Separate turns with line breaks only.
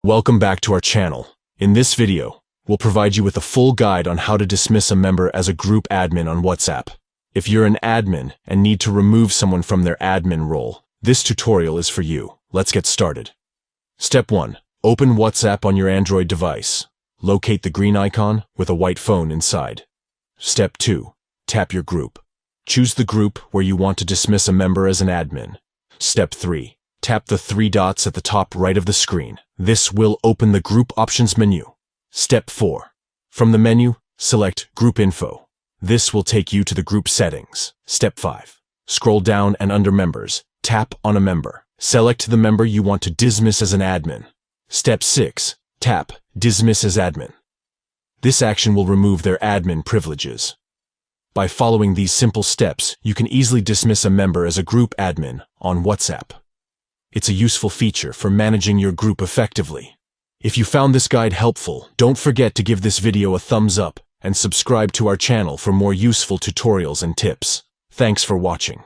Welcome back to our channel. In this video, we'll provide you with a full guide on how to dismiss a member as a group admin on WhatsApp. If you're an admin and need to remove someone from their admin role, this tutorial is for you. Let's get started. Step 1. Open WhatsApp on your Android device. Locate the green icon with a white phone inside. Step 2. Tap your group. Choose the group where you want to dismiss a member as an admin. Step 3. Tap the 3 dots at the top right of the screen. This will open the Group Options menu. Step 4. From the menu, select Group Info. This will take you to the group settings. Step 5. Scroll down and under Members, tap on a member. Select the member you want to dismiss as an admin. Step 6. Tap Dismiss as Admin. This action will remove their admin privileges. By following these simple steps, you can easily dismiss a member as a group admin on WhatsApp. It's a useful feature for managing your group effectively. If you found this guide helpful, don't forget to give this video a thumbs up and subscribe to our channel for more useful tutorials and tips. Thanks for watching.